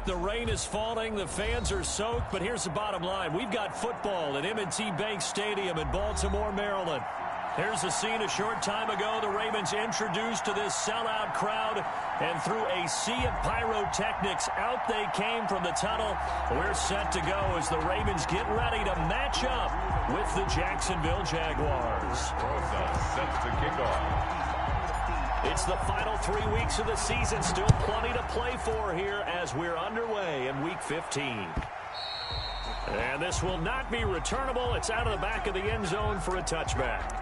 The rain is falling. The fans are soaked. But here's the bottom line. We've got football at M&T Bank Stadium in Baltimore, Maryland. Here's the scene a short time ago. The Ravens introduced to this sellout crowd, and through a sea of pyrotechnics, out they came from the tunnel. We're set to go as the Ravens get ready to match up with the Jacksonville Jaguars. Set to kick off. It's the final 3 weeks of the season. Still plenty to play for here as we're underway in Week 15. And this will not be returnable. It's out of the back of the end zone for a touchback.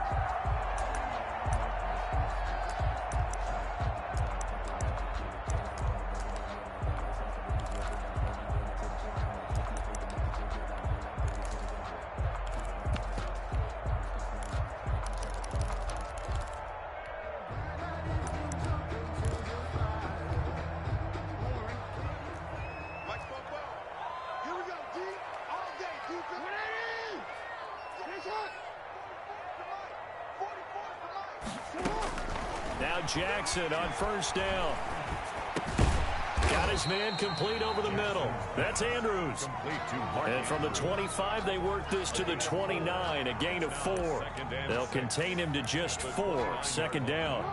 Now Jackson on first down. Got his man complete over the middle. That's Andrews. And from the 25, they work this to the 29, a gain of 4. They'll contain him to just 4. Second down.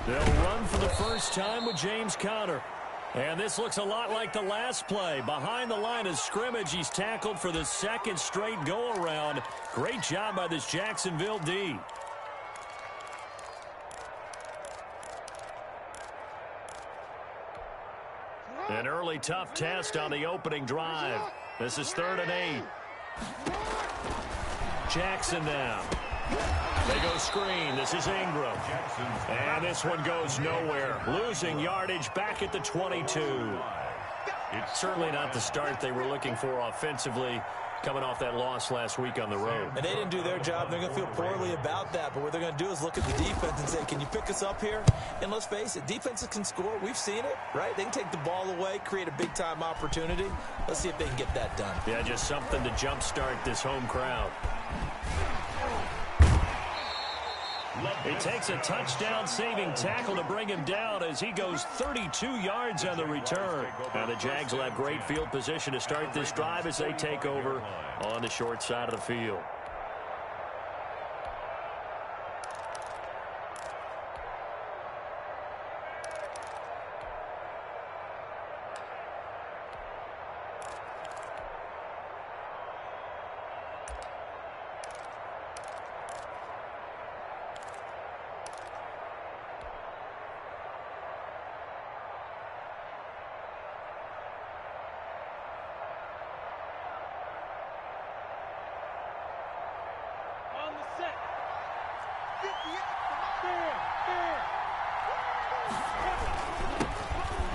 They'll run for the first time with James Conner. And this looks a lot like the last play. Behind the line of scrimmage, he's tackled for the second straight go-around. Great job by this Jacksonville D. An early tough test on the opening drive. This is 3rd and 8. Jackson now. They go screen. This is Ingram. And this one goes nowhere. Losing yardage back at the 22. It's certainly not the start they were looking for offensively, coming off that loss last week on the road. And they didn't do their job. They're going to feel poorly about that. But what they're going to do is look at the defense and say, can you pick us up here? And let's face it, defenses can score. We've seen it, right? They can take the ball away, create a big-time opportunity. Let's see if they can get that done. Yeah, just something to jumpstart this home crowd. He takes a touchdown-saving tackle to bring him down as he goes 32 yards on the return. Now the Jags will have great field position to start this drive as they take over on the short side of the field.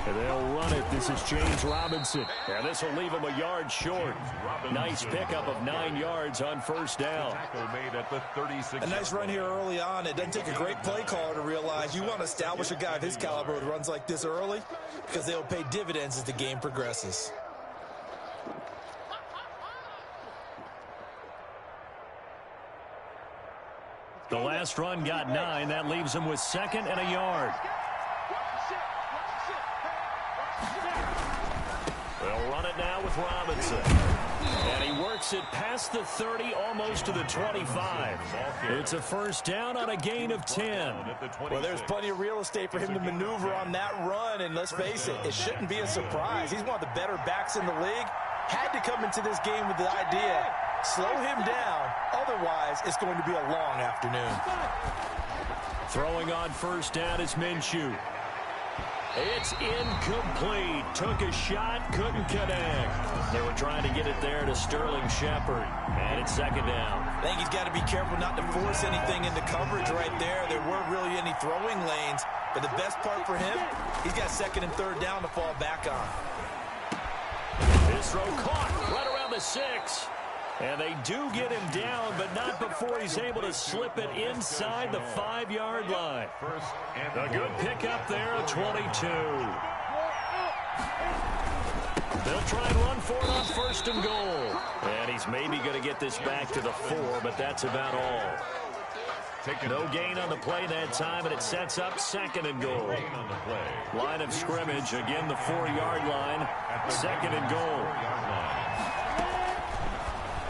And they'll run it. This is James Robinson. And this will leave him a yard short. Nice pickup of 9 yards on first down. A nice run here early on. It doesn't take a great play caller to realize you want to establish a guy of his caliber with runs like this early because they'll pay dividends as the game progresses. The last run got 9. That leaves him with 2nd and a yard. They'll run it now with Robinson. And he works it past the 30, almost to the 25. It's a first down on a gain of 10. Well, there's plenty of real estate for him to maneuver on that run. And let's face it, it shouldn't be a surprise. He's one of the better backs in the league. Had to come into this game with the idea, slow him down. Otherwise, it's going to be a long afternoon. Throwing on first down is Minshew. It's incomplete. Took a shot, couldn't connect. They were trying to get it there to Sterling Shepard. And it's 2nd down. I think he's got to be careful not to force anything into coverage right there. There weren't really any throwing lanes. But the best part for him, he's got 2nd and 3rd down to fall back on. This throw caught right around the 6. And they do get him down, but not before he's able to slip it inside the 5-yard line. A good pickup there, 22. They'll try and run for it on 1st and goal. And he's maybe going to get this back to the 4, but that's about all. No gain on the play that time, and it sets up 2nd and goal. Line of scrimmage, again the 4-yard line. 2nd and goal.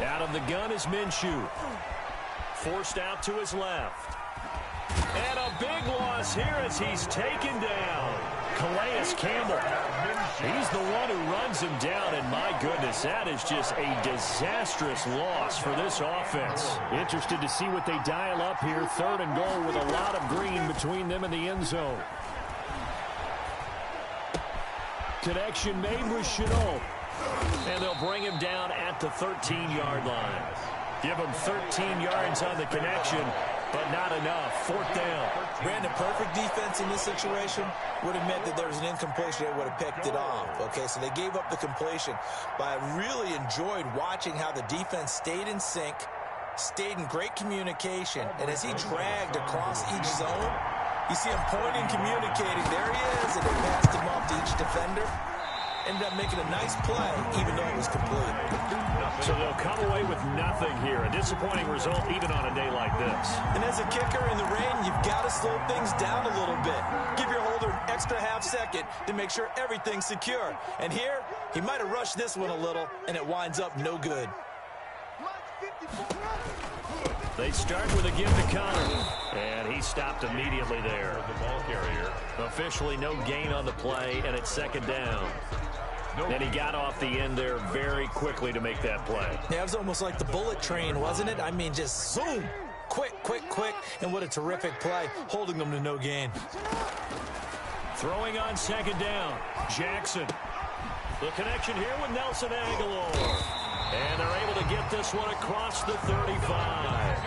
Out of the gun is Minshew. Forced out to his left. And a big loss here as he's taken down. Calais Campbell. He's the one who runs him down, and my goodness, that is just a disastrous loss for this offense. Interested to see what they dial up here. 3rd and goal with a lot of green between them and the end zone. Connection made with Chenault. And they'll bring him down at the 13-yard line. Give him 13 yards on the connection, but not enough. 4th down. Brandon, perfect defense in this situation would have meant that there was an incompletion. They would have picked it off. Okay, so they gave up the completion. But I really enjoyed watching how the defense stayed in sync, stayed in great communication, and as he dragged across each zone, you see him pointing, communicating. There he is, and they passed him off to each defender. Ended up making a nice play, even though it was complete. So they'll come away with nothing here. A disappointing result even on a day like this. And as a kicker in the rain, you've got to slow things down a little bit. Give your holder an extra half-second to make sure everything's secure. And here, he might have rushed this one a little, and it winds up no good. They start with a give to Connor, and he stopped immediately there. The ball carrier. Officially no gain on the play, and it's 2nd down. And he got off the end there very quickly to make that play. Yeah, it was almost like the bullet train, wasn't it? I mean, just zoom. Quick, quick, quick. And what a terrific play, holding them to no gain. Throwing on 2nd down. Jackson. The connection here with Nelson Aguilar. And they're able to get this one across the 35.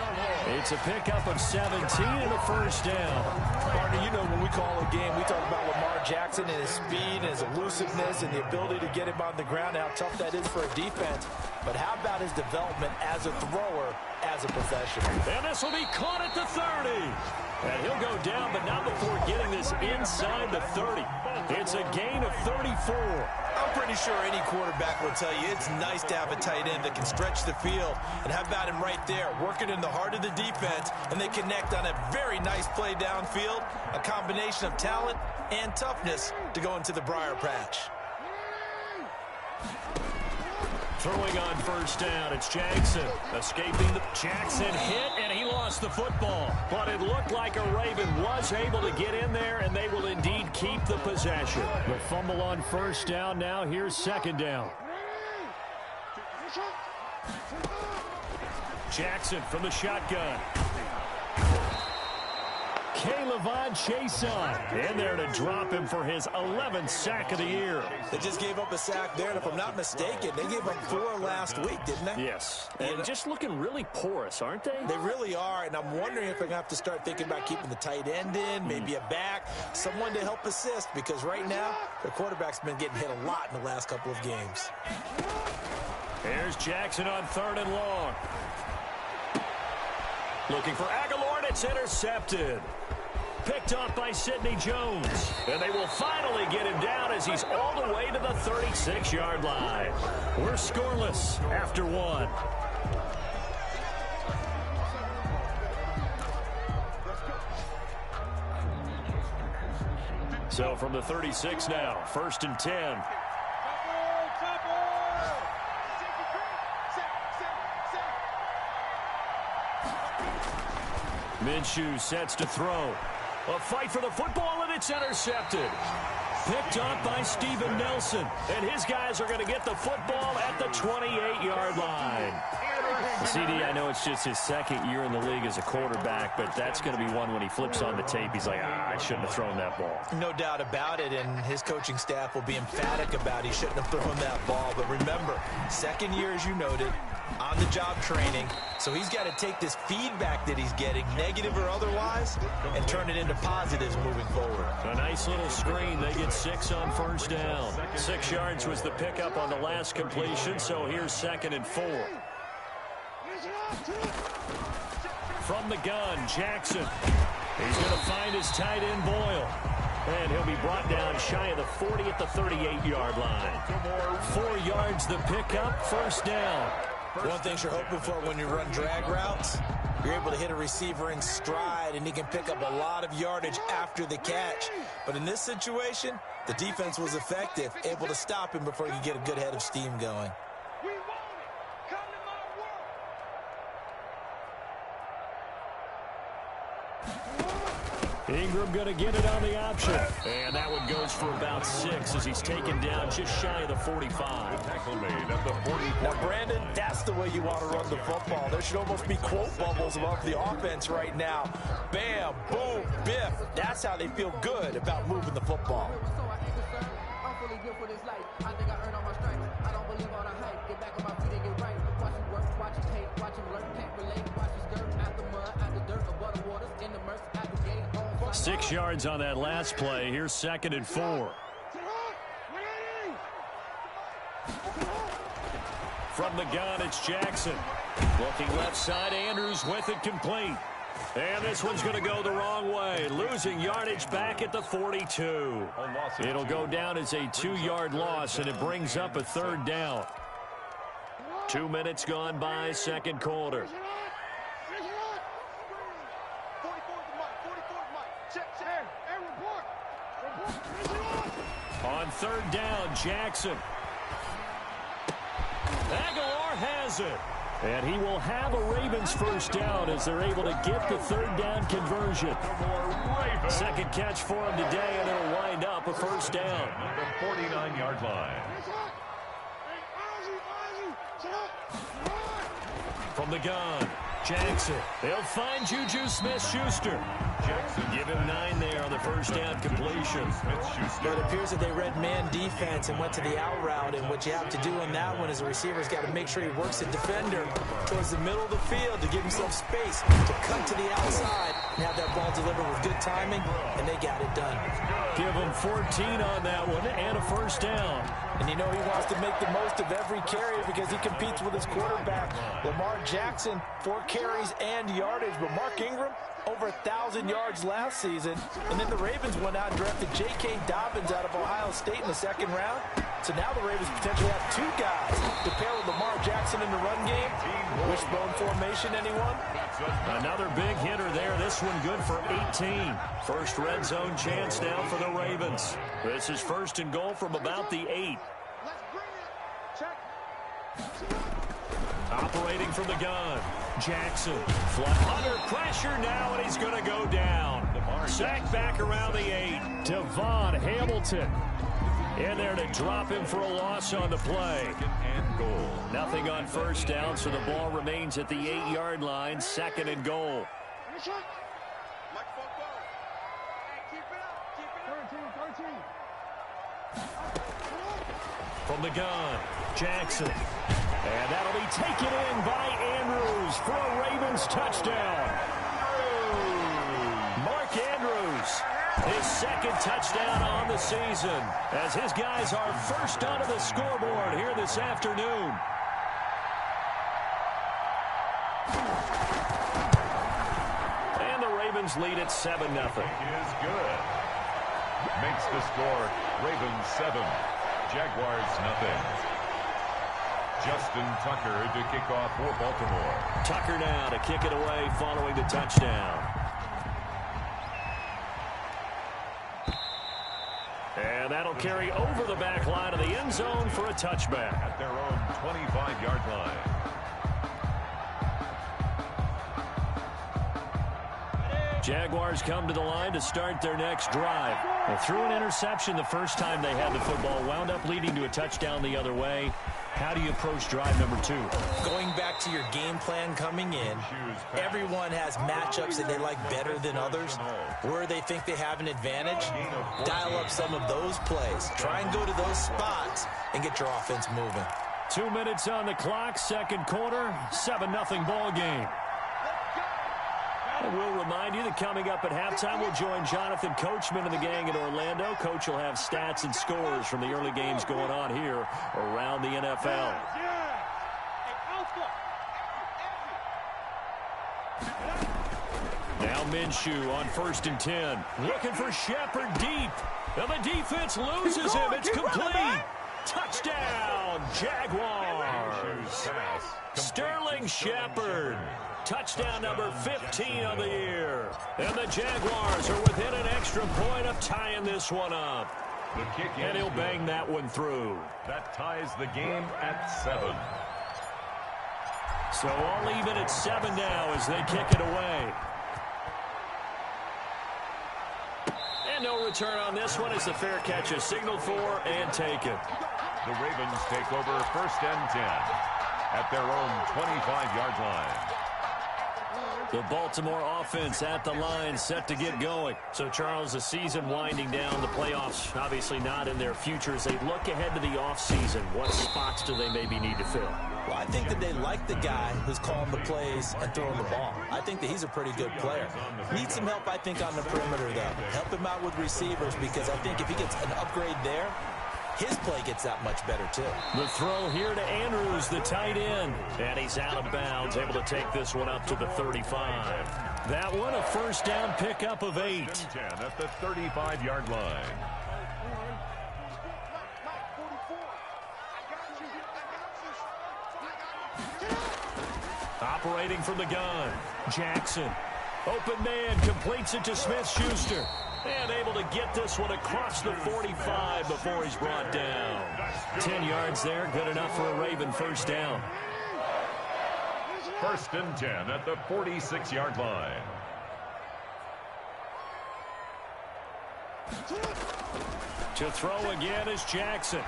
It's a pickup of 17 and a 1st down. Partner, you know when we call a game, we talk about Lamar Jackson and his speed and his elusiveness and the ability to get him on the ground and how tough that is for a defense. But how about his development as a thrower, as a professional? And this will be caught at the 30. And he'll go down, but not before getting this inside the 30. It's a gain of 34. I'm pretty sure any quarterback will tell you it's nice to have a tight end that can stretch the field. And how about him right there, working in the heart of the defense, and they connect on a very nice play downfield, a combination of talent and toughness to go into the briar patch. Throwing on 1st down, it's Jackson. Escaping the Jackson hit, and he lost the football. But it looked like a Raven was able to get in there, and they will indeed keep the possession. The fumble on 1st down. Now here's 2nd down. Jackson from the shotgun. K'Lavon Chaisson in there to drop him for his 11th sack of the year. They just gave up a sack there, and if I'm not mistaken, they gave up 4 last week, didn't they? Yes, and just looking really porous, aren't they? They really are, and I'm wondering if they're going to have to start thinking about keeping the tight end in, maybe a back, someone to help assist, because right now, their quarterback's been getting hit a lot in the last couple of games. Here's Jackson on 3rd and long. Looking for Aguilar, and it's intercepted. Picked off by Sidney Jones. And they will finally get him down as he's all the way to the 36-yard line. We're scoreless after 1. So from the 36 now, 1st and 10. Minshew sets to throw. A fight for the football, and it's intercepted. Picked up by Steven Nelson. And his guys are going to get the football at the 28-yard line. CD, I know it's just his 2nd year in the league as a quarterback, but that's going to be one when he flips on the tape. He's like, I shouldn't have thrown that ball. No doubt about it, and his coaching staff will be emphatic about he shouldn't have thrown that ball. But remember, 2nd year, as you noted, on-the-job training. So he's got to take this feedback that he's getting, negative or otherwise, and turn it into positives moving forward. A nice little screen. They get 6 on 1st down. 6 yards was the pickup on the last completion, so here's 2nd and 4. From the gun, Jackson. He's going to find his tight end, Boyle. And he'll be brought down shy of the 40 at the 38-yard line. 4 yards the pickup, first down. One thing you're hoping for when you run drag routes, you're able to hit a receiver in stride, and he can pick up a lot of yardage after the catch. But in this situation, the defense was effective, able to stop him before he could get a good head of steam going. Ingram going to get it on the option. And that one goes for about 6 as he's taken down just shy of the 45. Tackle made at the 44. Now, Brandon, that's the way you want to run the football. There should almost be quote bubbles above the offense right now. Bam, boom, biff. That's how they feel good about moving the football. Six yards on that last play. Here's 2nd and 4. From the gun, it's Jackson. Looking left side, Andrews with it complete. And this one's going to go the wrong way. Losing yardage back at the 42. It'll go down as a 2-yard loss, and it brings up a 3rd down. 2 minutes gone by, 2nd quarter. On 3rd down, Jackson. Aguilar has it. And he will have a Ravens first down as they're able to get the 3rd down conversion. 2nd catch for him today, and it'll wind up a first down. The 49-yard line. From the gun, Jackson. They'll find Juju Smith-Schuster. Jackson. Give him 9 there on the first down completion. But it appears that they read man defense and went to the out route, and what you have to do on that one is the receiver's got to make sure he works the defender towards the middle of the field to give himself space to cut to the outside and have that ball delivered with good timing, and they got it done. Give him 14 on that one and a first down. And you know he wants to make the most of every carry because he competes with his quarterback. Lamar Jackson, 4 carries and yardage, but Mark Ingram, over 1,000 yards last season. And then the Ravens went out and drafted J.K. Dobbins out of Ohio State in the 2nd round. So now the Ravens potentially have 2 guys to pair with Lamar Jackson in the run game. Wishbone formation, anyone? Another big hitter there. This one good for 18. First red zone chance now for the Ravens. This is 1st and goal from about the 8. Operating from the gun. Jackson. Under pressure now, and he's going to go down. Sacked back around the 8. Devon Hamilton in there to drop him for a loss on the play. And goal. Nothing on first down, so the ball remains at the 8-yard line. 2nd and goal. From the gun, Jackson. And that'll be taken in by Andrews for a Ravens touchdown. Mark Andrews, his 2nd touchdown on the season, as his guys are first onto the scoreboard here this afternoon. And the Ravens lead at 7-0. Is good. Makes the score Ravens 7, Jaguars nothing. Justin Tucker to kick off for Baltimore. Tucker now to kick it away following the touchdown. And that'll carry over the back line of the end zone for a touchback. At their own 25-yard line. Jaguars come to the line to start their next drive. They threw an interception the first time they had the football, wound up leading to a touchdown the other way. How do you approach drive number 2? Going back to your game plan coming in, everyone has matchups that they like better than others. Where they think they have an advantage, dial up some of those plays. Try and go to those spots and get your offense moving. 2 minutes on the clock, 2nd quarter, 7-0 ball game. And we'll remind you that coming up at halftime, we'll join Jonathan Coachman and the gang in Orlando. Coach will have stats and scores from the early games going on here around the NFL. Now Minshew on 1st and 10. Looking for Shepard deep. And the defense loses him. It's complete. Touchdown, Jaguars. Sterling Shepard. Touchdown number 15 of the year. And the Jaguars are within an extra point of tying this one up. The kick, and he'll bang that one through. That ties the game at 7. So all even at 7 now as they kick it away. And no return on this one as the fair catch is signaled for and taken. The Ravens take over 1st and 10 at their own 25-yard line. The Baltimore offense at the line set to get going. So, Charles, the season winding down, the playoffs obviously not in their future. As they look ahead to the offseason, what spots do they maybe need to fill? Well, I think that they like the guy who's calling the plays and throwing the ball. I think that he's a pretty good player. Needs some help, I think, on the perimeter, though. Help him out with receivers because I think if he gets an upgrade there, his play gets that much better, too. The throw here to Andrews, the tight end. And he's out of bounds, able to take this one up to the 35. That one, a first down pickup of 8. 10 at the 35-yard line. Operating from the gun, Jackson. Open man, completes it to Smith-Schuster. And able to get this one across the 45 before he's brought down. 10 yards there, good enough for a Raven first down. 1st and 10 at the 46-yard line. To throw again is Jackson.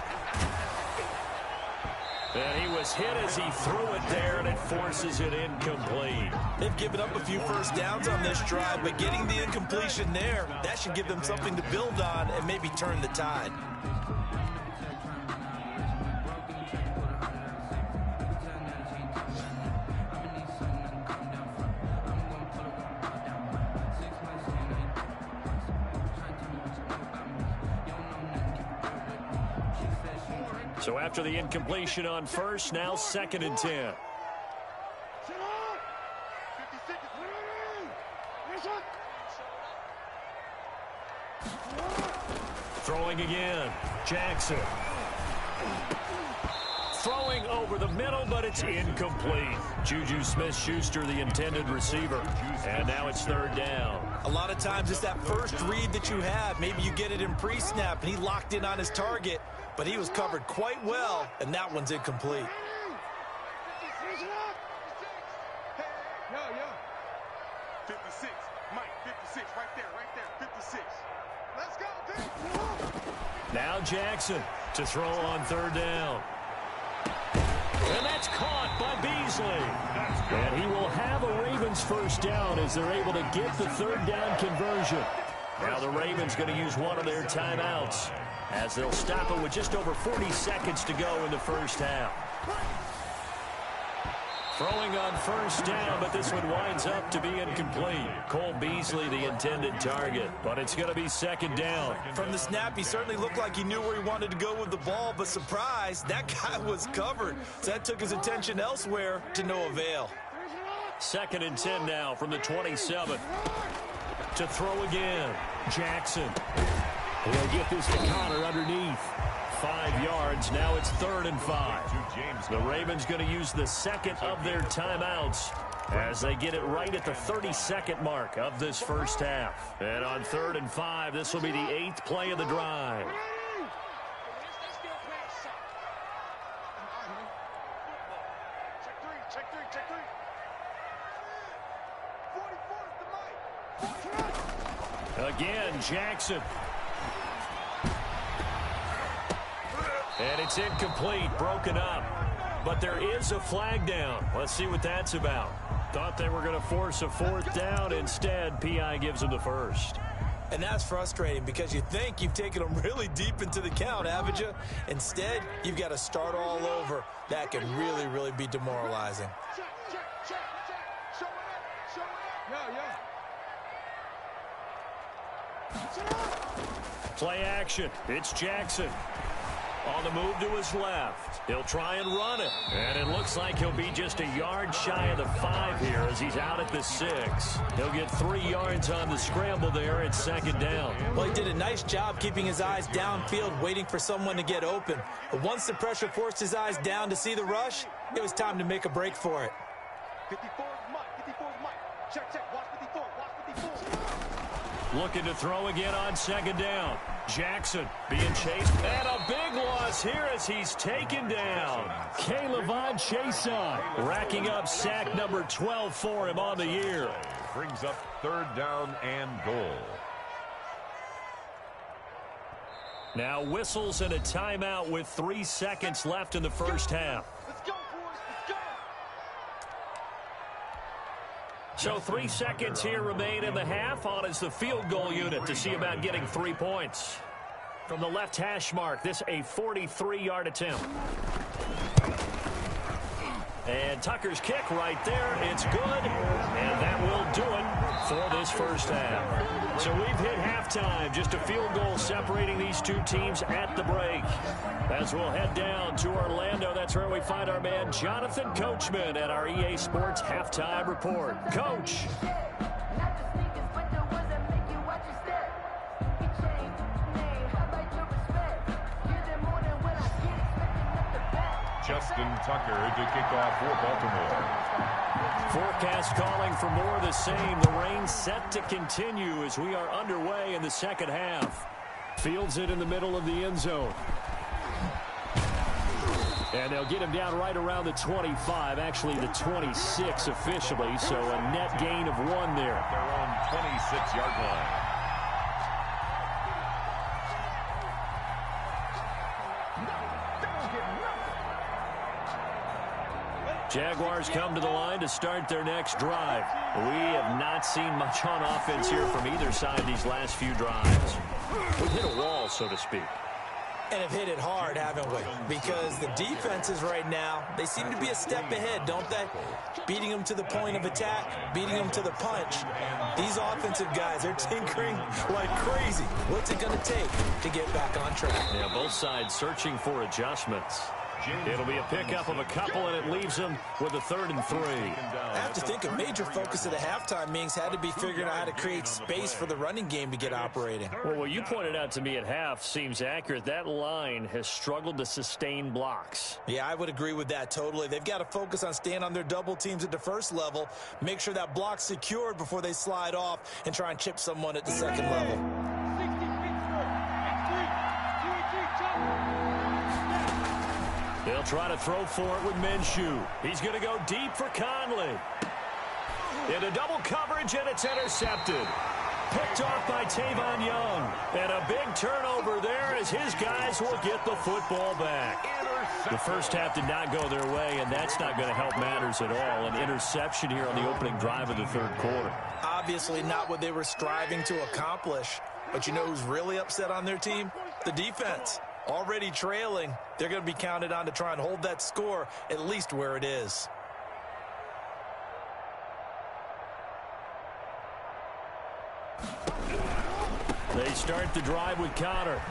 And he was hit as he threw it there, and it forces it incomplete. They've given up a few first downs on this drive, but getting the incompletion there, that should give them something to build on and maybe turn the tide. So after the incompletion on first, now 2nd and 10. Throwing again, Jackson. Throwing over the middle, but it's incomplete. Juju Smith-Schuster, the intended receiver. And now it's 3rd down. A lot of times it's that first read that you have. Maybe you get it in pre-snap, and he locked in on his target, but he was covered quite well, and that one's incomplete. Now Jackson to throw on 3rd down. And that's caught by Beasley. And he will have a Ravens first down as they're able to get the 3rd down conversion. Now the Ravens going to use one of their timeouts as they'll stop it with just over 40 seconds to go in the first half. Throwing on 1st down, but this one winds up to be incomplete. Cole Beasley, the intended target, but it's going to be 2nd down. From the snap, he certainly looked like he knew where he wanted to go with the ball, but surprise, that guy was covered. So that took his attention elsewhere to no avail. 2nd and 10 now from the 27. To throw again, Jackson. He'll get this to Connor underneath. 5 yards. Now it's 3rd and 5. The Ravens going to use the 2nd of their timeouts as they get it right at the 32nd mark of this first half. And on 3rd and 5, this will be the 8th play of the drive. Again, Jackson. And it's incomplete, broken up. But there is a flag down. Let's see what that's about. Thought they were going to force a 4th down. Instead, P.I. gives them the first. And that's frustrating because you think you've taken them really deep into the count, haven't you? Instead, you've got to start all over. That can really, really be demoralizing. Play action. It's Jackson. On the move to his left. He'll try and run it. And it looks like he'll be just a yard shy of the 5 here as he's out at the 6. He'll get 3 yards on the scramble there at 2nd down. Well, he did a nice job keeping his eyes downfield, waiting for someone to get open. But once the pressure forced his eyes down to see the rush, it was time to make a break for it. 54 is Mike. 54 is Mike. Check. Watch 54. Watch 54. Looking to throw again on 2nd down. Jackson being chased. And a big loss here as he's taken down. Caleb Chason racking up sack number 12 for him on the year. Brings up 3rd down and goal. Now whistles and a timeout with 3 seconds left in the first half. Let's go, boys. Let's go. So 3 seconds here remain in the half. On is the field goal unit to see about getting 3 points. From the left hash mark, this a 43-yard attempt. And Tucker's kick right there. It's good. And that will do it for this first half. So we've hit halftime. Just a field goal separating these two teams at the break. As we'll head down to Orlando, that's where we find our man Jonathan Coachman at our EA Sports Halftime Report. Coach. Justin Tucker to kick off for Baltimore. Forecast calling for more of the same. The rain set to continue as we are underway in the second half. Fields it in the middle of the end zone. And they'll get him down right around the 25, actually the 26 officially, so a net gain of 1 there. At their own 26-yard line. Jaguars come to the line to start their next drive. We have not seen much on offense here from either side these last few drives. We've hit a wall, so to speak. And have hit it hard, haven't we? Because the defenses right now, they seem to be a step ahead, don't they? Beating them to the point of attack, beating them to the punch. These offensive guys, they're tinkering like crazy. What's it going to take to get back on track? Yeah, both sides searching for adjustments. It'll be a pickup of a couple, and it leaves them with a 3rd and 3. I have to think a major focus of the halftime meetings had to be figuring out how to create space for the running game to get operating. Well, what you pointed out to me at half seems accurate. That line has struggled to sustain blocks. Yeah, I would agree with that totally. They've got to focus on staying on their double teams at the first level, make sure that block's secured before they slide off and try and chip someone at the second level. They'll try to throw for it with Minshew. He's going to go deep for Conley. Into double coverage, and it's intercepted. Picked off by Tavon Young. And a big turnover there as his guys will get the football back. The first half did not go their way, and that's not going to help matters at all. An interception here on the opening drive of the 3rd quarter. Obviously not what they were striving to accomplish. But you know who's really upset on their team? The defense. Already trailing, they're going to be counted on to try and hold that score at least where it is. They start the drive with Connor.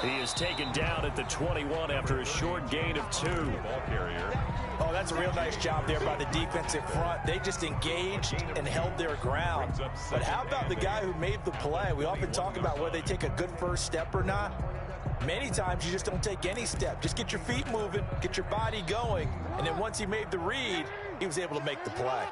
He is taken down at the 21 after a short gain of 2. Ball carrier. Oh, that's a real nice job there by the defensive front. They just engaged and held their ground. But how about the guy who made the play? We often talk about whether they take a good first step or not. Many times you just don't take any step. Just get your feet moving, get your body going, and then once he made the read, he was able to make the play.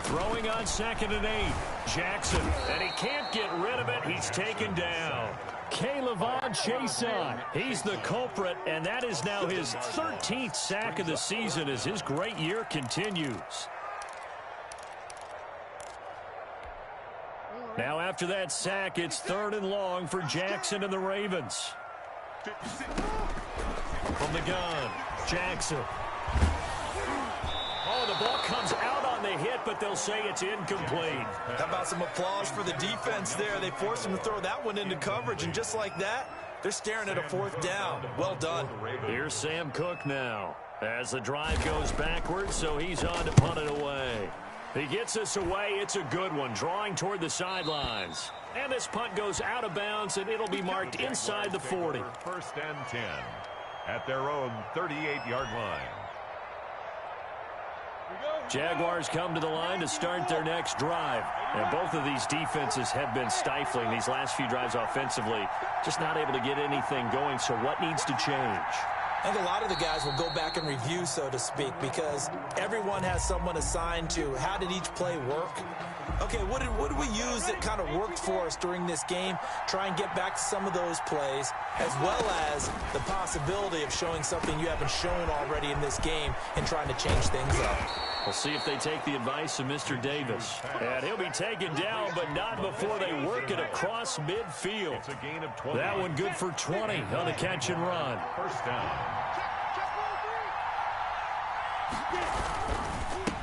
Throwing on 2nd and 8. Jackson, and he can't get rid of it. He's taken down. Caleb Chason, he's the culprit, and that is now his 13th sack of the season as his great year continues. Now after that sack, it's 3rd and long for Jackson and the Ravens. From the gun, Jackson. Oh, the ball comes out on the hit, but they'll say it's incomplete. How about some applause for the defense there? They forced him to throw that one into coverage, and just like that, they're staring at a 4th down. Well done. Here's Sam Cook now as the drive goes backwards, so he's on to punt it away. He gets us away. It's a good one, drawing toward the sidelines. And this punt goes out of bounds, and it'll be marked inside the 40. First and 10 at their own 38-yard line. Jaguars come to the line to start their next drive. And both of these defenses have been stifling these last few drives offensively. Just not able to get anything going, so what needs to change? I think a lot of the guys will go back and review, so to speak, because everyone has someone assigned to how did each play work. Okay, what did we use that kind of worked for us during this game? Try and get back to some of those plays, as well as the possibility of showing something you haven't shown already in this game and trying to change things up. We'll see if they take the advice of Mr. Davis. And he'll be taken down, but not before they work it across midfield. It's a gain of 20. That one good for 20 on the catch and run. First down.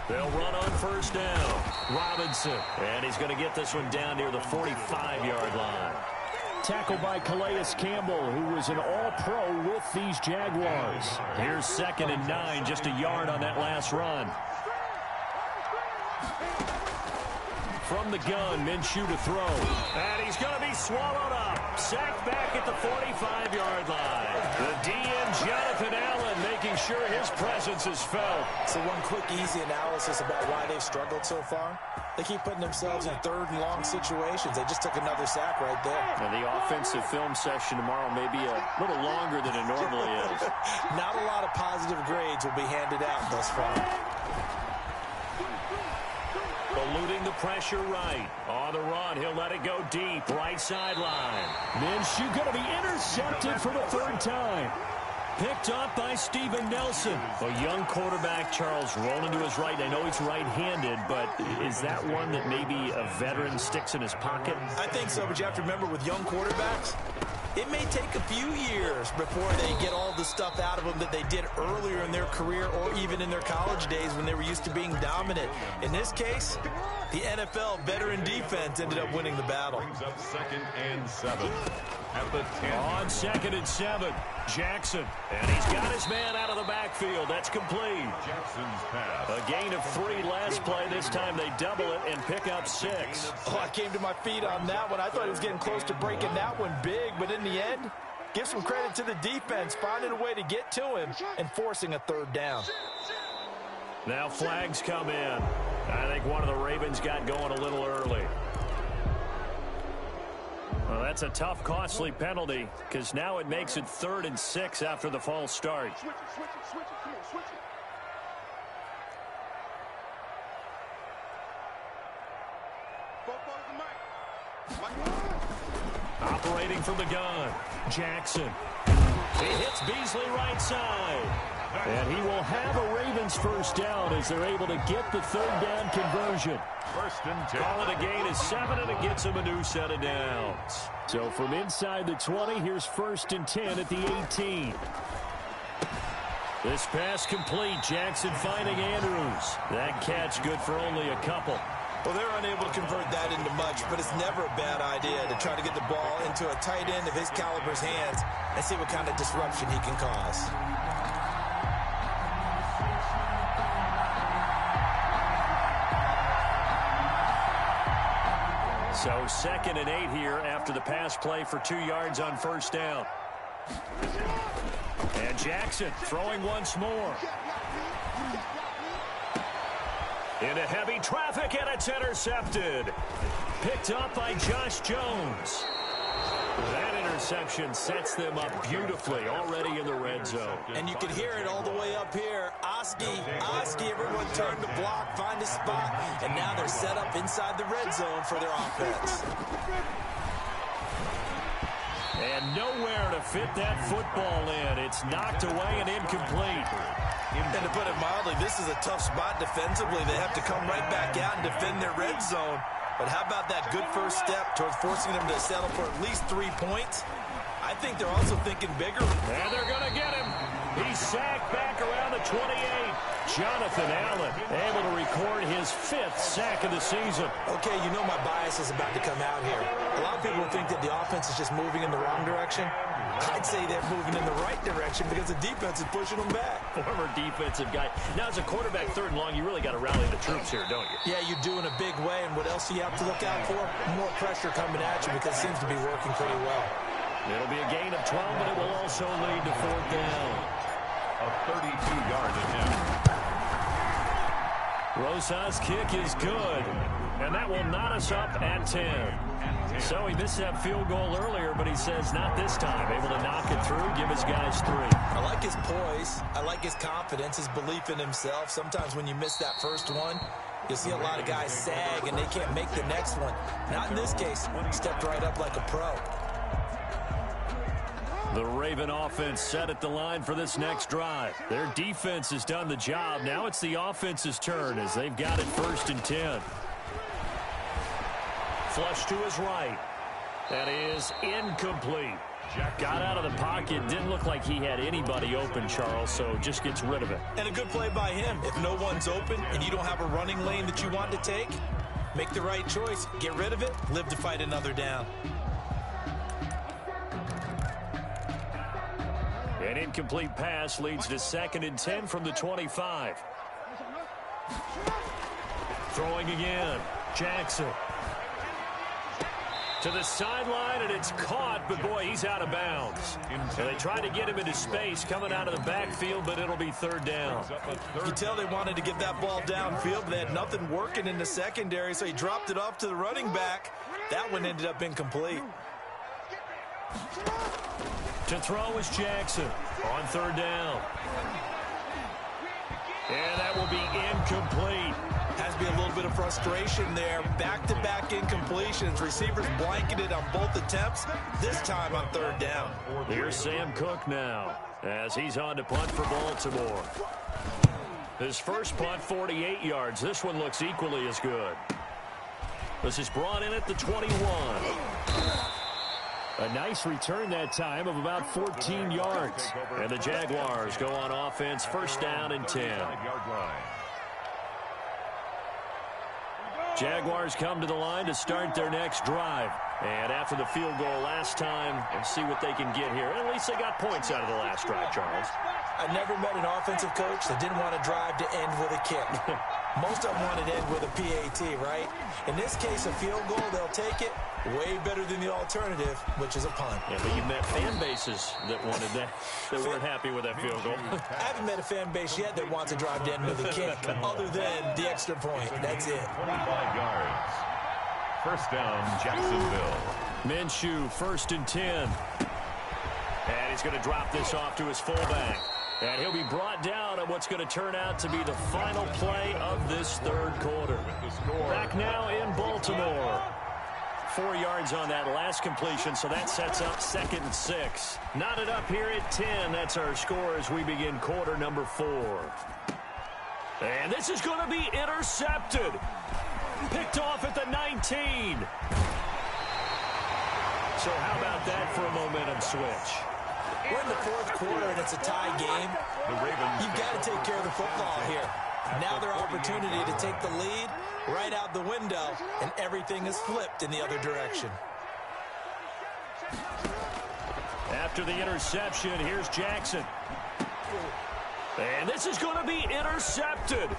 They'll run on first down. Robinson. And he's going to get this one down near the 45-yard line. Tackled by Calais Campbell, who was an all-pro with these Jaguars. Here's 2nd and 9, just a yard on that last run. From the gun, Minshew to throw. And he's going to be swallowed up. Sacked back at the 45-yard line. The DN, Jonathan Allen, making sure his presence is felt. So one quick, easy analysis about why they've struggled so far. They keep putting themselves in 3rd and long situations. They just took another sack right there. And the offensive film session tomorrow may be a little longer than it normally is. Not a lot of positive grades will be handed out thus far. Eluding the pressure right. On the run, he'll let it go deep. Right sideline. Minshew going to be intercepted for the 3rd time. Picked up by Steven Nelson. A young quarterback, Charles, rolling to his right. I know he's right-handed, but is that one that maybe a veteran sticks in his pocket? I think so, but you have to remember with young quarterbacks, it may take a few years before they get all the stuff out of them that they did earlier in their career or even in their college days when they were used to being dominant. In this case, the NFL veteran defense ended up winning the battle. Brings up 2nd and 7 at the 10. On 2nd and 7, Jackson. And he's got his man out of the backfield. That's complete. Jackson's pass. A gain of 3 last play. This time they double it and pick up 6. Oh, I came to my feet on that one. I thought he was getting close to breaking that one big, but in the end, give some credit to the defense, finding a way to get to him and forcing a 3rd down. Now flags come in. I think one of the Ravens got going a little early. Well, that's a tough, costly penalty because now it makes it 3rd and 6 after the false start. Switch it, switch it, switch it. Come on, switch it. Operating from the gun, Jackson. He hits Beasley right side. And he will have a Ravens 1st down as they're able to get the 3rd down conversion. 1st and 10. Call it a gain of 7, and it gets him a new set of downs. So from inside the 20, here's 1st and 10 at the 18. This pass complete. Jackson finding Andrews. That catch good for only a couple. Well, they're unable to convert that into much, but it's never a bad idea to try to get the ball into a tight end of his caliber's hands and see what kind of disruption he can cause. So 2nd and 8 here after the pass play for 2 yards on 1st down. And Jackson throwing once more. Into heavy traffic, and it's intercepted. Picked up by Josh Jones. That interception sets them up beautifully already in the red zone. And you can hear it all the way up here. Oski, everyone turned to block, find a spot, and now they're set up inside the red zone for their offense. And nowhere to fit that football in. It's knocked away and incomplete. And to put it mildly, this is a tough spot defensively. They have to come right back out and defend their red zone. But how about that good first step towards forcing them to settle for at least 3 points? I think they're also thinking bigger. And they're going to get him. He's sacked back back around the 28. Jonathan Allen able to record his 5th sack of the season. Okay, you know my bias is about to come out here. A lot of people think that the offense is just moving in the wrong direction. I'd say they're moving in the right direction because the defense is pushing them back. Former defensive guy. Now, as a quarterback, 3rd and long, you really got to rally the troops here, don't you? Yeah, you do in a big way. And what else do you have to look out for? More pressure coming at you because it seems to be working pretty well. It'll be a gain of 12, but it will also lead to 4th down. A 32-yard attempt. Rosa's kick is good, and that will knot us up at 10. So he missed that field goal earlier, but he says not this time. Able to knock it through, give his guys 3. I like his poise. I like his confidence, his belief in himself. Sometimes when you miss that first one, you'll see a lot of guys sag, and they can't make the next one. Not in this case. Stepped right up like a pro. The Raven offense set at the line for this next drive. Their defense has done the job. Now it's the offense's turn as they've got it 1st and 10. Flush to his right. That is incomplete. Got out of the pocket. Didn't look like he had anybody open, Charles, so just gets rid of it. And a good play by him. If no one's open and you don't have a running lane that you want to take, make the right choice. Get rid of it. Live to fight another down. An incomplete pass leads to 2nd and 10 from the 25. Throwing again. Jackson. To the sideline, and it's caught, but boy, he's out of bounds. And they tried to get him into space coming out of the backfield, but it'll be 3rd down. You can tell they wanted to get that ball downfield, but they had nothing working in the secondary, so he dropped it off to the running back. That one ended up incomplete. To throw is Jackson on 3rd down. And that will be incomplete. Has to be a little bit of frustration there. Back-to-back incompletions. Receivers blanketed on both attempts, this time on 3rd down. Here's Sam Cook now as he's on to punt for Baltimore. His first punt, 48 yards. This one looks equally as good. This is brought in at the 21. A nice return that time of about 14 yards. And the Jaguars go on offense, 1st down and 10. Jaguars come to the line to start their next drive. And after the field goal last time, let's see what they can get here. At least they got points out of the last drive, Charles. I never met an offensive coach that didn't want to drive to end with a kick. Most of them wanted to end with a PAT, right? In this case, a field goal, they'll take it. Way better than the alternative, which is a punt. Yeah, but you've met fan bases that wanted that, that weren't happy with that field goal. I haven't met a fan base yet that wants to drive to end with a kick, other than the extra point. That's it. 25 yards. 1st down, Jacksonville. Minshew, 1st and 10. And he's going to drop this off to his fullback. And he'll be brought down on what's going to turn out to be the final play of this 3rd quarter. Back now in Baltimore. 4 yards on that last completion, so that sets up 2nd and 6. Knotted up here at 10. That's our score as we begin quarter number 4. And this is going to be intercepted. Picked off at the 19. So how about that for a momentum switch? We're in the 4th quarter, and it's a tie game. You've got to take care of the football here. Now their opportunity to take the lead right out the window, and everything is flipped in the other direction. After the interception, here's Jackson. And this is going to be intercepted.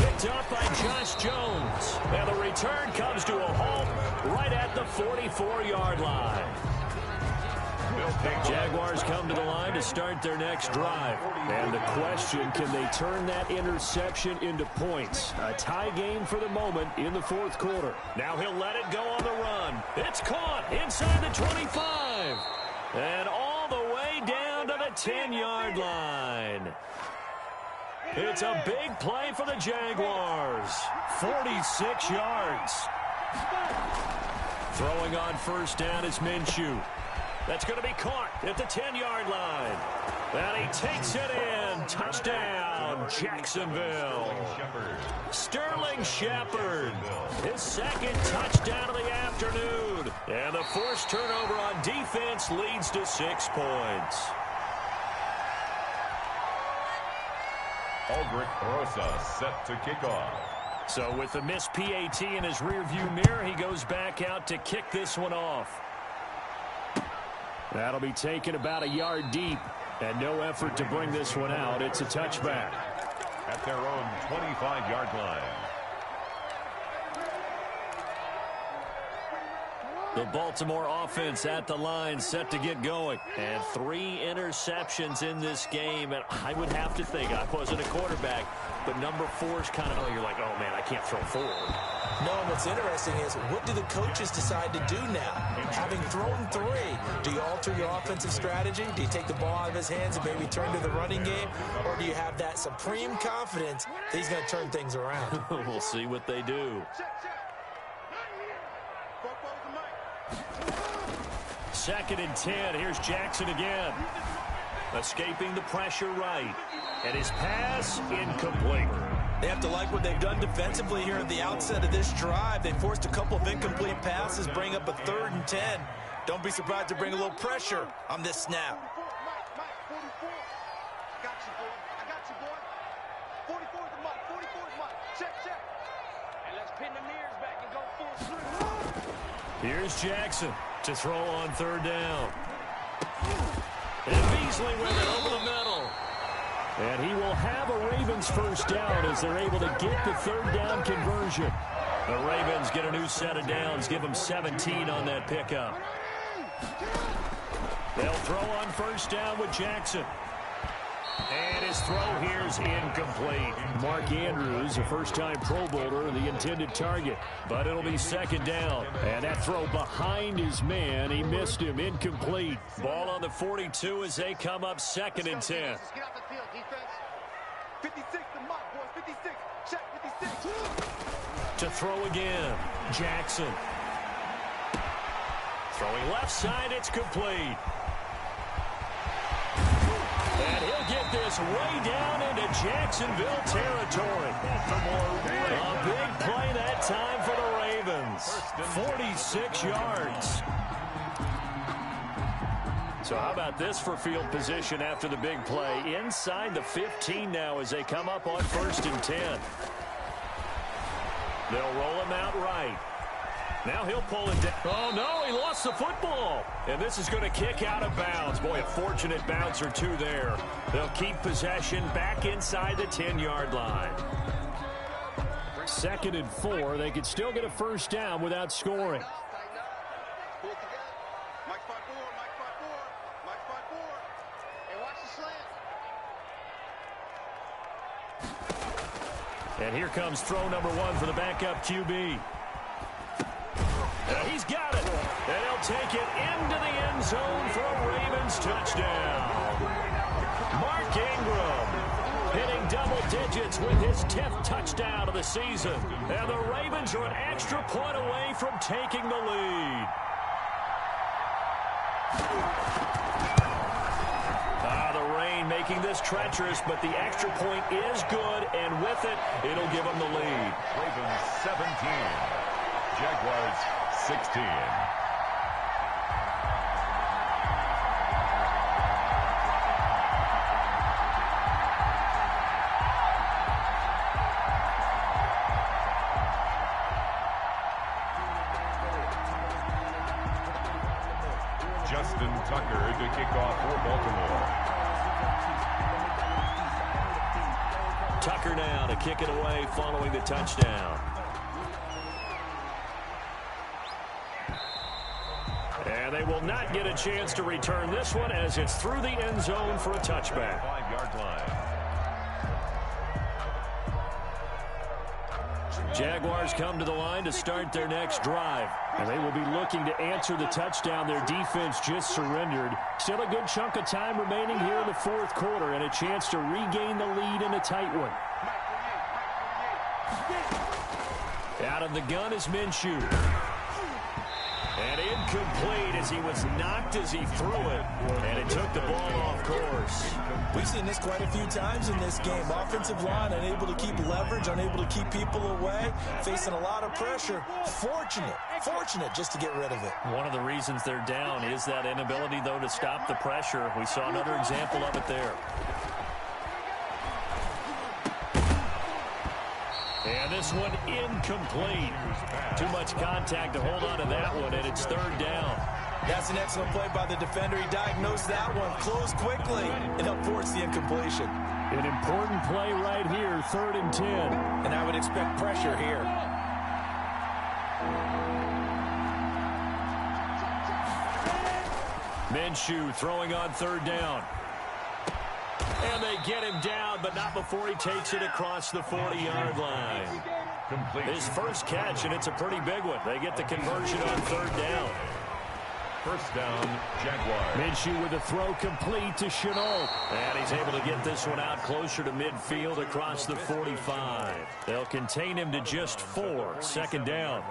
Picked up by Josh Jones. And the return comes to a halt right at the 44-yard line. Jaguars come to the line to start their next drive. And the question, can they turn that interception into points? A tie game for the moment in the 4th quarter. Now he'll let it go on the run. It's caught inside the 25. And all the way down to the 10-yard line. It's a big play for the Jaguars. 46 yards. Throwing on 1st down is Minshew. That's going to be caught at the 10-yard line. And he takes it in. Touchdown, Jacksonville. Sterling Shepard, his 2nd touchdown of the afternoon. And the forced turnover on defense leads to 6 points. Aldrich Rosa set to kick off. So with the missed PAT in his rearview mirror, he goes back out to kick this one off. That'll be taken about a yard deep, and no effort to bring this one out. It's a touchback. At their own 25-yard line. The Baltimore offense at the line, set to get going. And 3 interceptions in this game. And I would have to think, I wasn't a quarterback, but number 4 is kind of, you're like, oh, man, I can't throw forward. No, what's interesting is, what do the coaches decide to do now? Having thrown 3, do you alter your offensive strategy? Do you take the ball out of his hands and maybe turn to the running game? Or do you have that supreme confidence that he's going to turn things around? We'll see what they do. 2nd and 10. Here's Jackson again. Escaping the pressure right. And his pass incomplete. They have to like what they've done defensively here at the outset of this drive. They forced a couple of incomplete passes, bring up a 3rd and 10. Don't be surprised to bring a little pressure on this snap. Here's Jackson to throw on 3rd down. And Beasley with it over the middle. And he will have a Ravens first down as they're able to get the 3rd down conversion. The Ravens get a new set of downs, give them 17 on that pickup. They'll throw on 1st down with Jackson. And his throw here is incomplete. Mark Andrews, a first-time Pro Bowler, the intended target. But it'll be 2nd down. And that throw behind his man, he missed him, incomplete. Ball on the 42 as they come up 2nd and 10. Get out the field, defense. 56, the mark, boys. 56. Check, 56. To throw again, Jackson. Throwing left side, it's complete. And he'll get this way down into Jacksonville territory. A big play that time for the Ravens. 46 yards. So how about this for field position after the big play? Inside the 15 now as they come up on 1st and 10. They'll roll him out right. Now he'll pull it down. Oh, no, he lost the football. And this is going to kick out of bounds. Boy, a fortunate bounce or two there. They'll keep possession back inside the 10-yard line. 2nd and 4. They could still get a first down without scoring. And here comes throw number 1 for the backup QB. And he's got it. And he'll take it into the end zone for a Ravens touchdown. Mark Ingram hitting double digits with his 10th touchdown of the season. And the Ravens are an extra point away from taking the lead. The rain making this treacherous, but the extra point is good, and with it, it'll give them the lead. Ravens 17. Jaguars 16. Justin Tucker to kick off for Baltimore. Tucker now to kick it away following the touchdown. And they will not get a chance to return this one as it's through the end zone for a touchback. 5-yard line. Jaguars come to the line to start their next drive. And they will be looking to answer the touchdown their defense just surrendered. Still a good chunk of time remaining here in the 4th quarter and a chance to regain the lead in a tight one. Out of the gun is Minshew. And incomplete as he was knocked as he threw it. And it took the ball off course. We've seen this quite a few times in this game. Offensive line unable to keep leverage, unable to keep people away, facing a lot of pressure. Fortunate just to get rid of it. One of the reasons they're down is that inability, though, to stop the pressure. We saw another example of it there. And this one incomplete. Too much contact to hold on to that one, and it's third down. That's an excellent play by the defender. He diagnosed that one, closed quickly, and helped force the incompletion. An important play right here, 3rd and 10. And I would expect pressure here. Minshew throwing on 3rd down. And they get him down, but not before he takes it across the 40-yard line. Complete. His first catch, and it's a pretty big one. They get the conversion on 3rd down. First down, Jaguars. Minshew with a throw complete to Chenault. And he's able to get this one out closer to midfield across the 45. They'll contain him to just 4. 2nd down.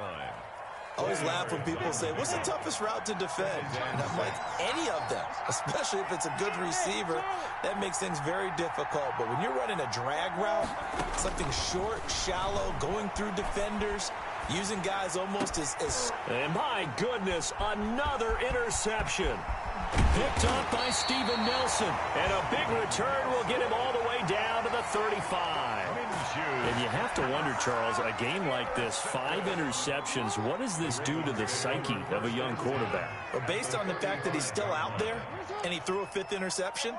I always laugh when people say, what's the toughest route to defend? And I'm like, any of them, especially if it's a good receiver. That makes things very difficult. But when you're running a drag route, something short, shallow, going through defenders, using guys almost as... And my goodness, another interception. Picked up by Steven Nelson. And a big return will get him all the way down to the 35. And you have to wonder, Charles, a game like this, 5 interceptions, what does this do to the psyche of a young quarterback? Well, based on the fact that he's still out there and he threw a 5th interception,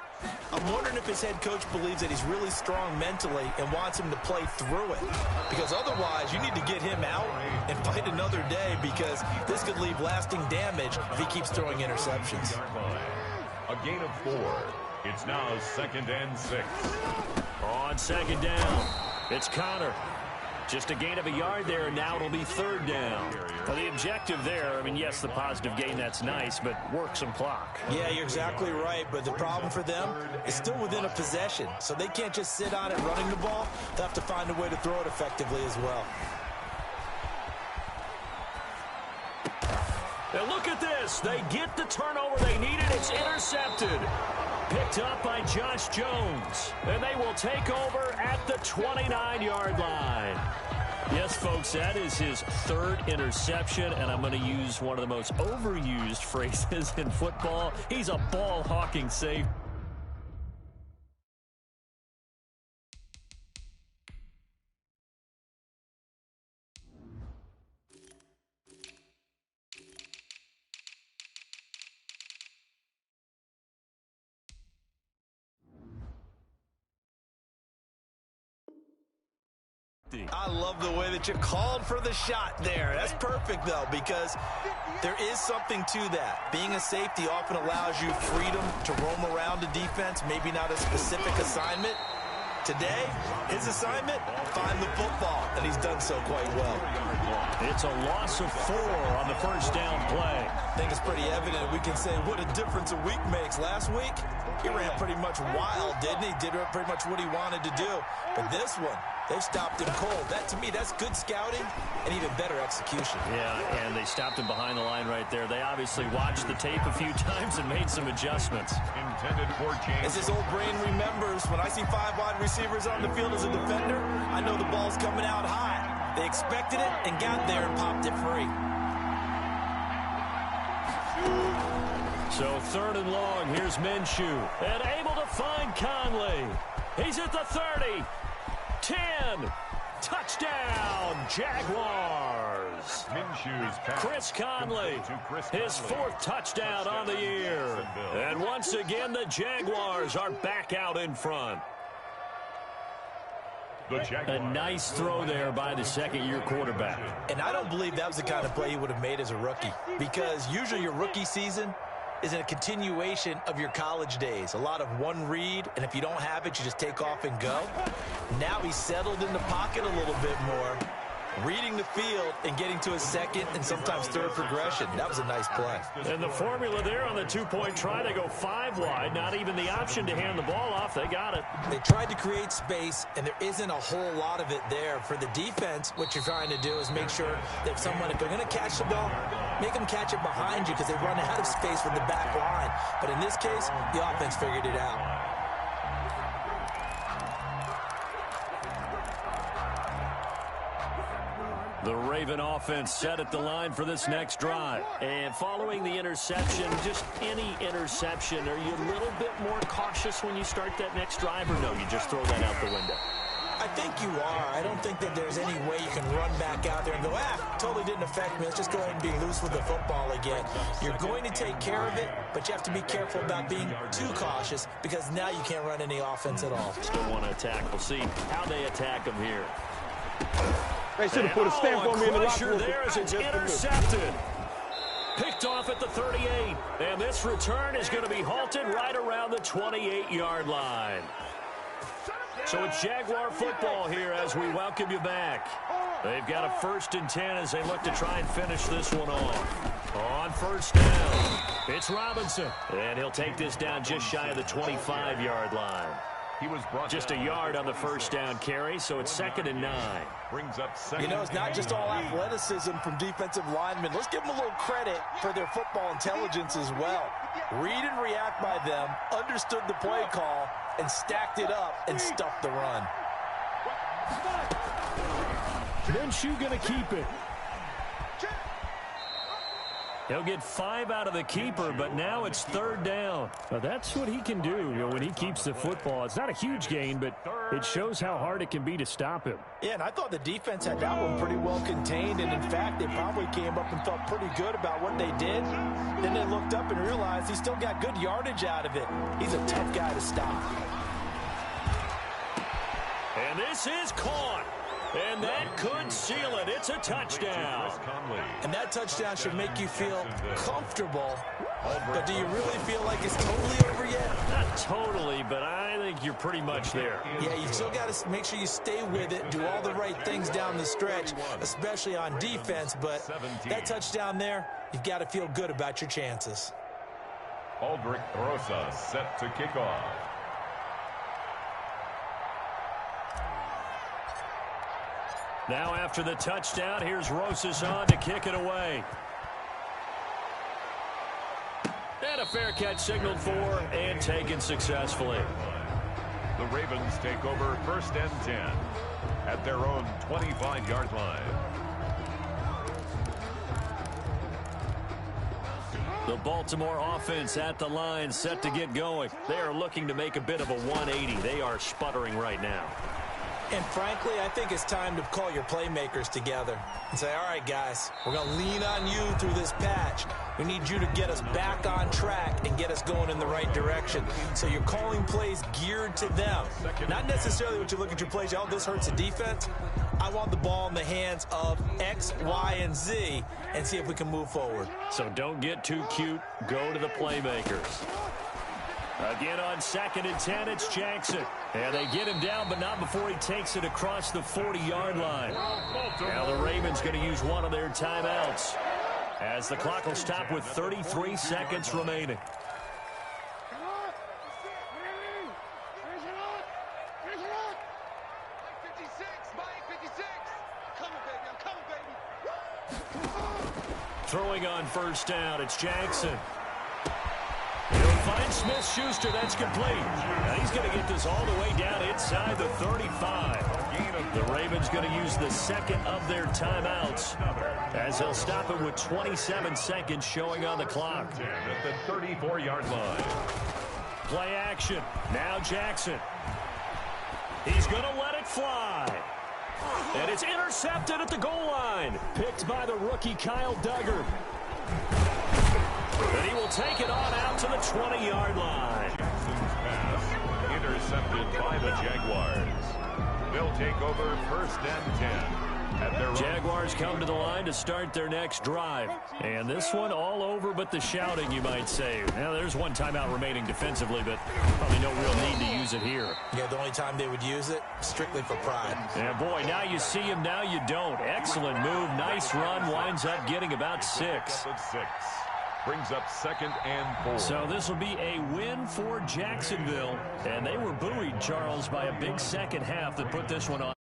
I'm wondering if his head coach believes that he's really strong mentally and wants him to play through it. Because otherwise, you need to get him out and fight another day, because this could leave lasting damage if he keeps throwing interceptions. A gain of 4. It's now 2nd and 6. On 2nd down, it's Connor. Just a gain of a yard there, and now it'll be 3rd down. Well, the objective there, I mean, yes, the positive gain, that's nice, but work some clock. Yeah, you're exactly right, but the problem for them is still within a possession, so they can't just sit on it running the ball. They'll have to find a way to throw it effectively as well. And look at this. They get the turnover they needed. It's intercepted. Picked up by Josh Jones. And they will take over at the 29-yard line. Yes, folks, that is his 3rd interception, and I'm going to use one of the most overused phrases in football. He's a ball-hawking safety. I love the way that you called for the shot there. That's perfect, though, because there is something to that. Being a safety often allows you freedom to roam around a defense, maybe not a specific assignment. Today, his assignment, find the football, and he's done so quite well. It's a loss of 4 on the first down play. I think it's pretty evident. We can say what a difference a week makes. Last week, he ran pretty much wild, didn't he? Did pretty much what he wanted to do. But this one, they've stopped him cold. That, to me, that's good scouting and even better execution. Yeah, and they stopped him behind the line right there. They obviously watched the tape a few times and made some adjustments. Intended for James. As his old brain remembers, when I see 5 wide receivers on the field as a defender, I know the ball's coming out high. They expected it and got there and popped it free. So 3rd and long, here's Minshew. And able to find Conley. He's at the 30. 10. Touchdown, Jaguars. Minshew's pass. Chris Conley, his 4th touchdown on the year. And once again, the Jaguars are back out in front. A nice throw there by the 2nd-year quarterback. And I don't believe that was the kind of play he would have made as a rookie, because usually your rookie season is a continuation of your college days. A lot of one read, and if you don't have it, you just take off and go. Now he's settled in the pocket a little bit more, reading the field and getting to his 2nd and sometimes 3rd progression. That was a nice play. And the formula there on the 2-point try, they go 5 wide, not even the option to hand the ball off. They got it. They tried to create space, and there isn't a whole lot of it there. For the defense, what you're trying to do is make sure that someone, if they're going to catch the ball, make them catch it behind you, because they run out of space with the back line. But in this case, the offense figured it out. The Raven offense set at the line for this next drive. And following the interception, just any interception, are you a little bit more cautious when you start that next drive, or no, you just throw that out the window? I think you are. I don't think that there's any way you can run back out there and go, totally didn't affect me. Let's just go ahead and be loose with the football again. You're going to take care of it, but you have to be careful about being too cautious because now you can't run any offense at all. Still want to attack. We'll see how they attack him here. They should have put a stamp on me in the locker room. There as it's intercepted. Picked off at the 38. And this return is going to be halted right around the 28-yard line. So it's Jaguar football here as we welcome you back. They've got a 1st and 10 as they look to try and finish this one off. On 1st down, it's Robinson. And he'll take this down just shy of the 25-yard line. He was brought just a yard on the 1st down carry, so it's 2nd and 9. Brings up 2nd. You know, it's not just all athleticism from defensive linemen. Let's give them a little credit for their football intelligence as well. Read and react by them, understood the play call, and stacked it up and stuffed the run. Minshew going to keep it. He'll get 5 out of the keeper, but now it's 3rd down. Well, that's what he can do when he keeps the football. It's not a huge gain, but it shows how hard it can be to stop him. Yeah, and I thought the defense had that one pretty well contained, and in fact, they probably came up and felt pretty good about what they did. Then they looked up and realized he still got good yardage out of it. He's a tough guy to stop. And this is caught. And that could seal it. It's a touchdown. And that touchdown should make you feel comfortable. But do you really feel like it's totally over yet? Not totally, but I think you're pretty much there. Yeah, you still got to make sure you stay with it, do all the right things down the stretch, especially on defense. But that touchdown there, you've got to feel good about your chances. Aldrich Rosa set to kick off. Now after the touchdown, here's Rosas on to kick it away. And a fair catch signaled for and taken successfully. The Ravens take over 1st and 10 at their own 25-yard line. The Baltimore offense at the line set to get going. They are looking to make a bit of a 180. They are sputtering right now. And frankly, I think it's time to call your playmakers together and say, all right, guys, we're going to lean on you through this patch. We need you to get us back on track and get us going in the right direction. So you're calling plays geared to them. Not necessarily what you look at your plays, oh, this hurts the defense. I want the ball in the hands of X, Y, and Z and see if we can move forward. So don't get too cute. Go to the playmakers. Again on 2nd and 10, it's Jackson. And they get him down, but not before he takes it across the 40-yard line. Now the Ravens going to use one of their timeouts as the clock will stop with 33 seconds remaining. Throwing on 1st down, it's Jackson. He'll find Smith-Schuster. That's complete. Now he's going to get this all the way down inside the 35. The Ravens going to use the 2nd of their timeouts as they'll stop it with 27 seconds showing on the clock. At the 34-yard line. Play action. Now Jackson. He's going to let it fly. And it's intercepted at the goal line. Picked by the rookie Kyle Duggar. And he will take it on out to the 20-yard line. Jackson's pass intercepted by the Jaguars. They'll take over 1st and 10 at their Jaguars come to the line to start their next drive. And this one all over but the shouting, you might say. Now, there's one timeout remaining defensively, but probably no real need to use it here. Yeah, the only time they would use it, strictly for pride. Yeah, boy, now you see him, now you don't. Excellent move, nice run, winds up getting about 6. Brings up 2nd and 4. So this will be a win for Jacksonville. And they were buoyed, Charles, by a big second half that put this one on.